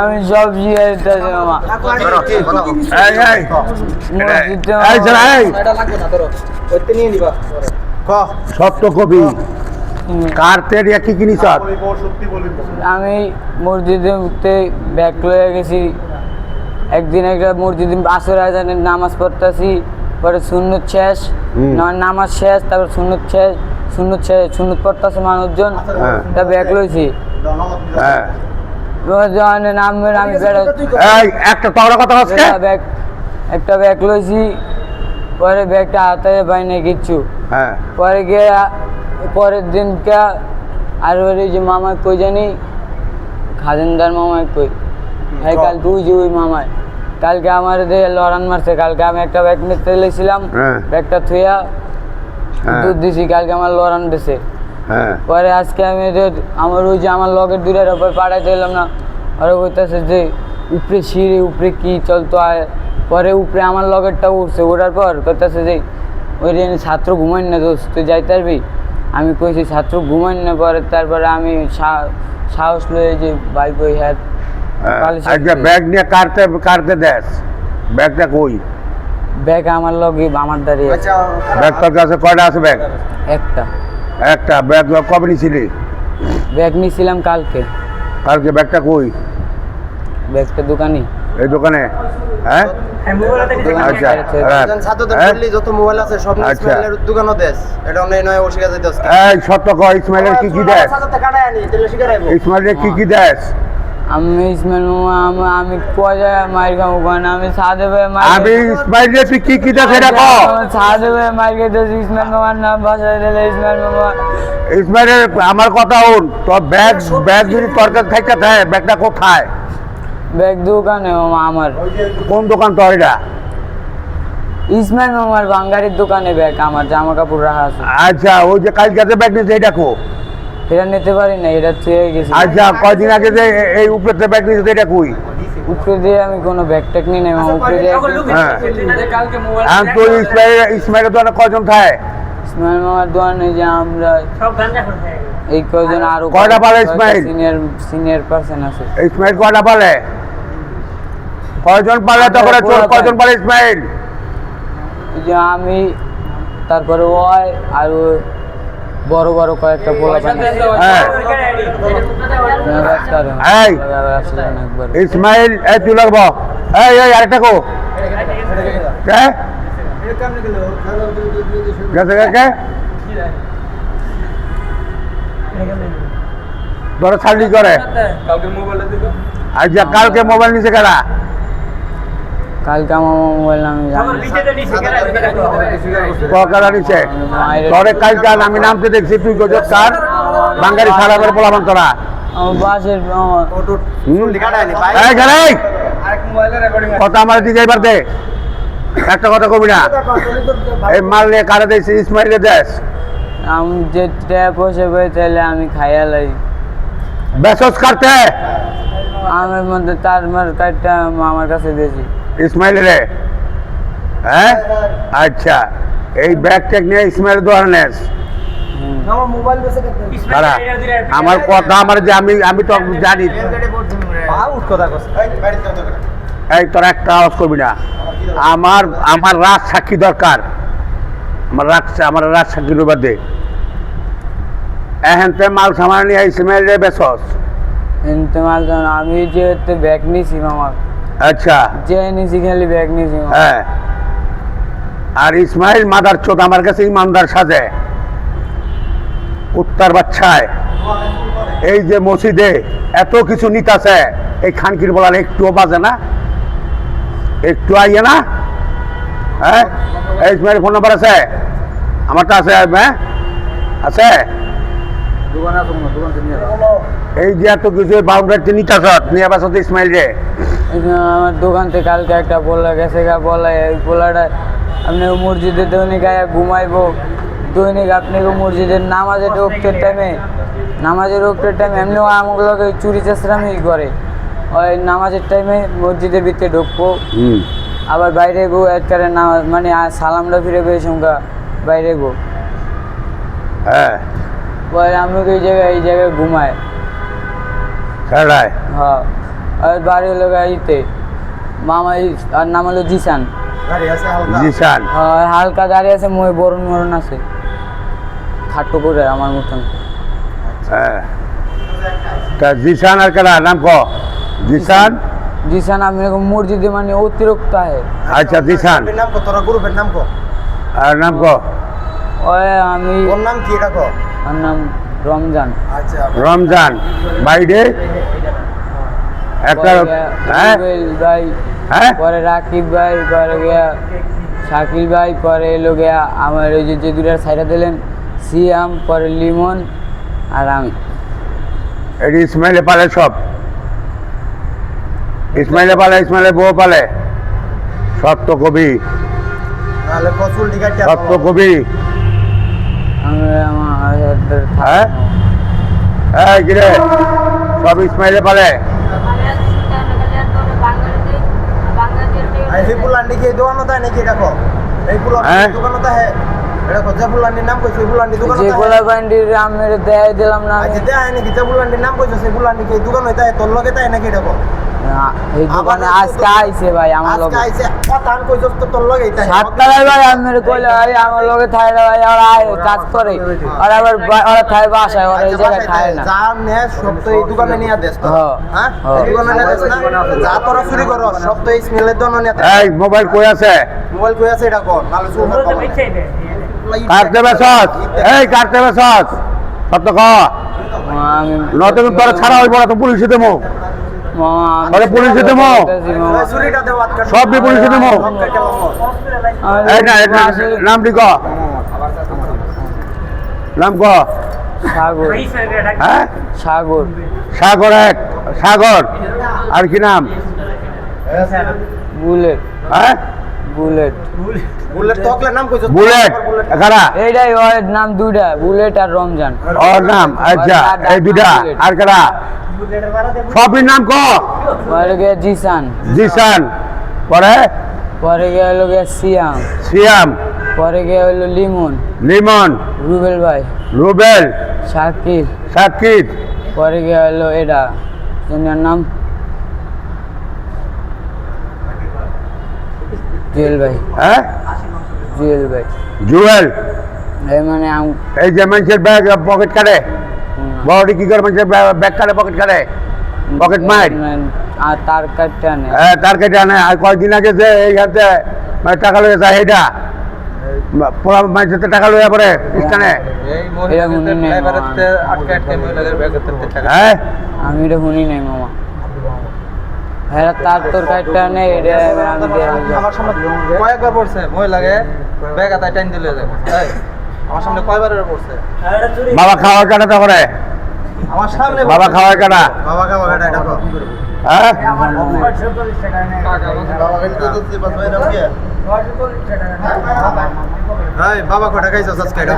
আমি সবজি সত্য কবি কার্তের কি কিনিস? আমি মসজিদে ব্যাগ লয়ে গেছি। একদিন একটা মসজিদে আসর আজানের নামাজ পড়তেছি, পরে সুন্নত শেষ, নামাজ শেষ, তারপর সুন্নত শেষ, সুন্নত পড়তেছে মানুষজন, তা ব্যাগ লইছি। একটা ব্যাগ লইছি, পরে ব্যাগটা হাতে পাই না কিচ্ছু। পরে গিয়ে পরের দিনটা আর ওই যে মামায় কই জানি খাজেনদার মামায় কই, হ্যাঁ কালকে ওই যে ওই মামায় কালকে আমার লড়ান মারছে। কালকে আমি একটা ব্যাগ নিতে গেছিলাম, ব্যাগটা থুয়া দুধ দিছি, কালকে আমার লড়ান দিছে। পরে আজকে আমি আমার ওই যে আমার লগের দূরের ওপর পাড়াইতে এলাম না, ওরা বলতেছে যে উপরে সিঁড়ি উপরে কি চলতো। পরে উপরে আমার লগেরটা উঠছে, ওঠার পর করতেছে যে ওই ছাত্র ঘুমাইন না দোস্ত, তুই যাইতে পারবি? আমি কইছি ছাত্র ঘুমাইন না। পরে তারপরে আমি সাহস লয়ে যে বাইক ওই হ্যাঁ ব্যাগ নিয়ে কারতে দেশ। ব্যাগটা কই? ব্যাগ আমার লগে আমার দাঁড়িয়ে। ব্যাগ তোর কাছে কয়টা আছে? ব্যাগ একটা ব্যাগ কবে নিছিলি? ব্যাগ নিছিলাম কালকে। ব্যাগটা কই? ব্যাগটা দোকানে। এই দোকানে? হ্যাঁ আচ্ছা, যত মোবাইল আছে সব ইসমাইলের দোকানও দেশ। এটা অনলাইন নয় ওশিকা যাইতাছে। এই সত্য কই, ইসমাইলের কি কি দেশ? ইসমাইলের কি কি দেশ? আমি ইসমাইল মামা আমি পয়সা মার খাবো কোন? আমি সাদে ভাই আমি ইসমাইলের তুই কি কি দেশ এটা কও? সাদে ভাই মার খেতেছি, ইসমাইল মামার নাম ভাষায় দিলে ইসমাইল মামা। ইসমাইলের আমার কথা হন, তোর ব্যাগ যদি তোর কাছে থাইকা থাকে, ব্যাগটা কোথায়? ব্যাগ দোকানে মামা আমার। কোন দোকান তোর এটা? ইসমাইল মামার বাঙ্গারির দোকানে ব্যাগ আমার, জামা কাপড় রাখা আছে। আচ্ছা, ওই যে কালকে ব্যাগ নিয়েছে এটা কো? এটা নিতে পারি না, এটা চেয়ে গেছি। আচ্ছা, কয়দিন আগে যে এই উপরে ব্যাগ নিয়েছে এটা কই? উপরে দিয়ে আমি কোনো ব্যাগ ট্যাগ নিই না, উপরে দিয়ে। হ্যাঁ তো ইসমাইলের দোকানে কয়জন থাকে? ইসমাইল মামার দোকানে যে আমরা এই কয়জন, আরো কয়টা পালে ইসমাইল? সিনিয়র পারসন আছে। ইসমাইল কয়টা পালে? কয়জন পালে? তারপরে তোর কয়জন পালে ইসমাইল? যে আমি, তারপরে ওই আর বড় বড় কয়েকটা পোলা পানি। ইসমাইল এই তুই লাগবো। এই আরেকটা কো ধরো ছাড়লি করে। আচ্ছা, কালকে মোবাইল নিছে কারা? কালকে আমার মোবাইল আমি নিছে তোরে কালকে আমি নামতে দেখছি, তুই কত কার বাঙ্গারি ছাড়া করে বলাবান তোরা কথা আমার দিকে এবার দে, একটা কথা কবি না। এই মাল নিয়ে কারে দিয়েছি? ইসমাইলের দেশ। আমি যে বসে তাহলে আমি খাইয়া লাই বেসস কাটতে আমার মধ্যে তার মার কাটটা আমার কাছে দিয়েছি ইসমাইলের। হ্যাঁ আচ্ছা, এই ব্যাগ ট্যাগ নিয়ে ইসমাইল দোকানে আমার কথা আমার যে আমি তো জানি। এই তোর একটা আওয়াজ করবি না। আমার রাজ সাক্ষী দরকার। আমার রাজ সাক্ষী রূপা দে। এখন তো মাল সামান নিয়ে ইসমাইল রে বেসস। আমি যেহেতু ব্যাগ নিছি মামা। আচ্ছা, যে নিছি খালি ব্যাগ নিছি। হ্যাঁ, আর ইসমাইল মাদার চোদ আমার কাছে ইমানদার সাজে, কুত্তার বাচ্চায়। এই যে মসজিদে এত কিছু নিতাছে, এই খানকির বলার একটুও বাজে না, একটু আইয়ে না। হ্যাঁ, ইসমাইল ফোন নাম্বার আছে? আমারটা আছে। হ্যাঁ আছে। এই যে এত কিছু বাউন্ডারিতে নিতাছ নিয়ে বাস ইসমাইল রে। আমার দোকান থেকে কালকে একটা বলা গেছে, বলা এই বলাটা আপনি মসজিদে দৈনিক গায়ে ঘুমাইবো। দৈনিক আপনি মসজিদের নামাজের রোগটের টাইমে এমনিও আমাগুলোকে চুরি চেষ্টামি করে। ওই নামাজের টাইমে মসজিদের ভিতরে ঢুকবো, আবার বাইরে গো একবারে নামাজ মানে সালামটা ফিরে পেয়ে সংখ্যা বাইরে গো। হ্যাঁ, পরে আমি এই জায়গায় ঘুমায়। খেলায় হ্যাঁ আর বাড়ি হলো গাড়িতে মামা আর নাম হলো জিসান। গাড়ি আছে হালকা জিসান হ্যাঁ হালকা দাঁড়িয়ে আছে মই বরণ মরণ আছে খাটো করে আমার মতন। হ্যাঁ তা জিসান আর কেনা নাম ক জিসান জিসান আমি এরকম মসজিদে মানে অতিরিক্ত আছে। আচ্ছা জিসান গ্রুপের নাম কো তোরা গ্রুপের নাম কো আর নাম ক ওই আমি ওর নাম কি এটা কো আমার নাম রমজান। আচ্ছা রমজান বাইরে একটা পরে গিয়া হ্যাঁ রুবেল ভাই হ্যাঁ পরে রাকিব ভাই পরে গিয়া শাকিল ভাই পরে এলো গিয়া আমার ওই যে দুটার সাইডে দিলেন সিয়াম পরে লিমন আর আমি। এটি ইসমাইলে পালে সব ইসমাইলে পালে ইসমাইলের বউ পালে সত্য কবি নালে কসুল টিকাটা সত্য কবি আমি আমার হ্যাঁ হ্যাঁ কিরে সব ইসমাইলে পালে এই ফুলান্ডি কি দোকান তাই নাকি এটা কো এই ফুলান্ডি হ্যাঁ? দোকান তাই এটা কো যে ফুলান্ডির নাম কইছে ফুলান্ডি দোকান যে তাই গোলা বান্ডির আমি দেয় দিলাম না আমি। আচ্ছা দেয় নাকি যে ফুলান্ডির নাম কইছে সেই ফুলান্ডি কি দোকান হইতা তোর লগে তাই নাকি এটা কো না, এই দোকানে আজকে আইছে ভাই আমার আজকে লগে আইছে কথা আন কইছস তো তোর লগে তাই সাতটায় ভাই আমি কইলে ভাই আমার লগে থাইলে ভাই ওরা আয় কাজ করে আর আবার ওরা থাই বাসায় ওরা এই জায়গায় খায় না। যা নে সব তো এই দোকানে নিয়ে দেস তো হ্যাঁ। হ্যাঁ হ্যাঁ। এই দোকানে নিয়ে দেস না যা তোরা চুরি করো সব তো এই স্মেলের দোকানে নিয়ে দেস এই মোবাইল কই আছে মোবাইল কই আছে এটা কো নালে চুর কাটতে বেসস এই কাটতে বেসস সত্য ক আমি নতুন তোর ছাড়া হইব না তো পুলিশে দেবো মামা আরে পুলিশে দেবো চুরিটা দেও আটকা সব দিয়ে পুলিশে দেবো এই না এই না, নাম দি ক নাম ক সাগর হ্যাঁ সাগর সাগর এক সাগর আর কি নাম বুলেট হ্যাঁ বুলেট বুলেট তকলে নাম কইছস বুলেট কারা এইটাই ওর নাম দুইটা বুলেট আর রমজান। ওর নাম আচ্ছা এই দুটা আর কারা সবই নাম ক পরে গিয়ে জিসান জিসান পরে পরে গিয়ে হলো গিয়ে সিয়াম সিয়াম পরে গিয়ে হলো লিমন লিমন রুবেল ভাই রুবেল শাকিল সাকিব পরে গিয়ে হলো এটা এনার নাম জুয়েল ভাই হ্যাঁ জুয়েল ভাই জুয়েল এই মানে এই যে মানুষের ব্যাগ পকেট কাটে বড়ি কি করে মানুষের ব্যাগ কাটে পকেট কাটে পকেট মার আর তার কাটটা নেই হ্যাঁ তার কেটে আনে আর কয়েকদিন আগে যে এই হাতে মানে টাকা লয়ে যায় এইটা পুরা মানুষের তো টাকা লইয়া পড়ে স্থানে এটা শুনি নাই মামা। হ্যাঁ আমি এটা শুনি নাই মামা। হ্যাঁ তার তোর কাটটা নেই এটা আমি দিয়ে দিলাম। আমার সামনে কয়েকবার পড়ছে মহিলাকে ব্যাগ আতায় টাইম দিলে যাবে এই, আমার সামনে কয়বার পড়ছে বাবা খাওয়ার কাটা তো করে আমার সামনে বাবা খাওয়ার কাটা বাবা খাওয়া এটা এটা কর হ্যাঁ বাবা খাইতে তো দিতে পারবে এরকম কি এই বাবা কটা খাইছো আজকে এটা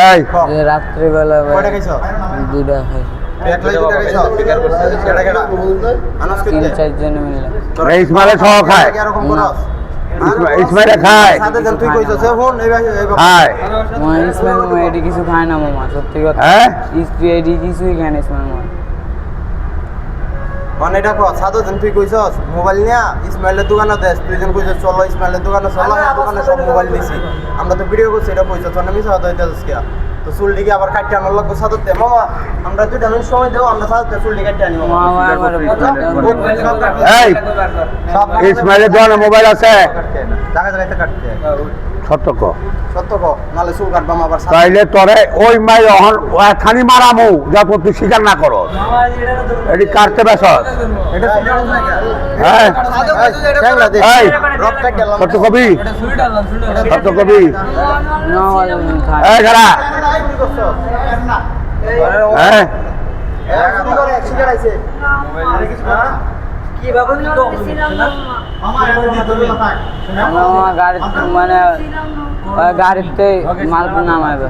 এই যে রাত্রিবেলা কয়টা খাইছো দুটা খাইছি এক লাইট দুটা খাইছো ফিকার করছে এটা কেডা আনাস তিন করতে চারজন মিলে এই ইসমাইলে সহ খায় এরকম করস ইসমাইলে খায় সাথে যেন তুই কইছস ফোন এই খায় মামা ইসমাইল মামা এটি কিছু খায় না মামা সত্যি কথা হ্যাঁ এটি কিছুই খায় না ইসমাইল মামা মানে এটা কো সাদো যেন তুই কইছস মোবাইল নিয়া ইসমাইলের দোকানে দেস তুই যেন কইছস চলো ইসমাইলের দোকানে চলো দোকানে সব মোবাইল নিছি আমরা তো ভিডিও করছি এটা কইছস না মিছা কথা হইতাছস কি তো চুল দিকে আবার কাটতে আনার লাগবে সাদতে মামা আমরা দুইটা মিনিট সময় দেও আমরা সাদতে চুল দিকে কাটতে আনি মামা আমার এই ইসমাইলের দোকানে মোবাইল আছে জায়গা জায়গাতে কাটতে সত্য ক সত্য কো নালে চুল কাটবাম আবার সাদতে তাইলে তোরে ওই মাই অহন খানি মারামু যা তুই স্বীকার না করো এটি কাটতে বেস এটা হ্যাঁ বাংলাদেশ এই রক কাটতে সত্য কবি সত্য কবি খায় এই খারা হ্যাঁ মামা গাড়ি মানে ওই গাড়িতে মাল নামাইবে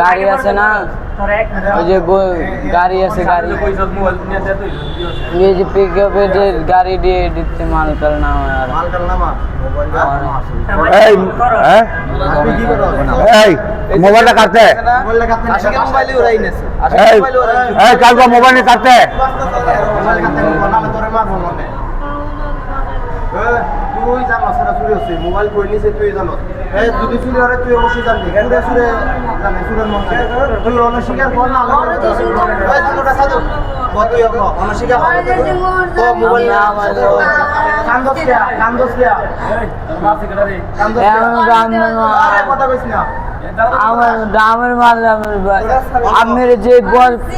গাড়ি আছে না ওই যে গাড়ি আছে গাড়ি এই যে পিক আপে যে গাড়ি দিয়ে দিতে মাল টাল নামায় আর এই হ্যাঁ এই মোবাইলটা কাটতে মোবাইল কাটতে মোবাইল উড়াই নেছে এই কালকে মোবাইল নিয়ে কাটতে মোবাইল কাটতে নালে তোরে মারবো মনে তুই জানো সেটা চুরি হচ্ছে মোবাইল কই নিছে তুই জানো যদি চুরি হলে তুই অবশ্যই জানবি সুরে সুরে জানে সুরের মন তুই অনস্বীকার কর না দুটা সাধু তুই অনস্বীকার তো মোবাইল কান্দস কথা কইস না আমার মারলাম আমার যে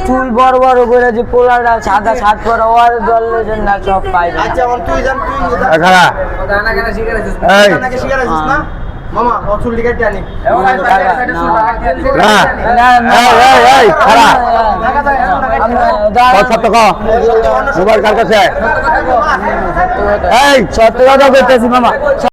চুল বড় বড় করে যে পোলাটা সাদা শার্ট পরা ওর দলের না সব পাইবে আচ্ছা তুই জান তুই খারা এই নাকি শিকার আছিস না মামা ও চুল দিকে টানি এই খারা সত্য কো মোবাইল কার কাছে এই সত্য কথা বলতেছি মামা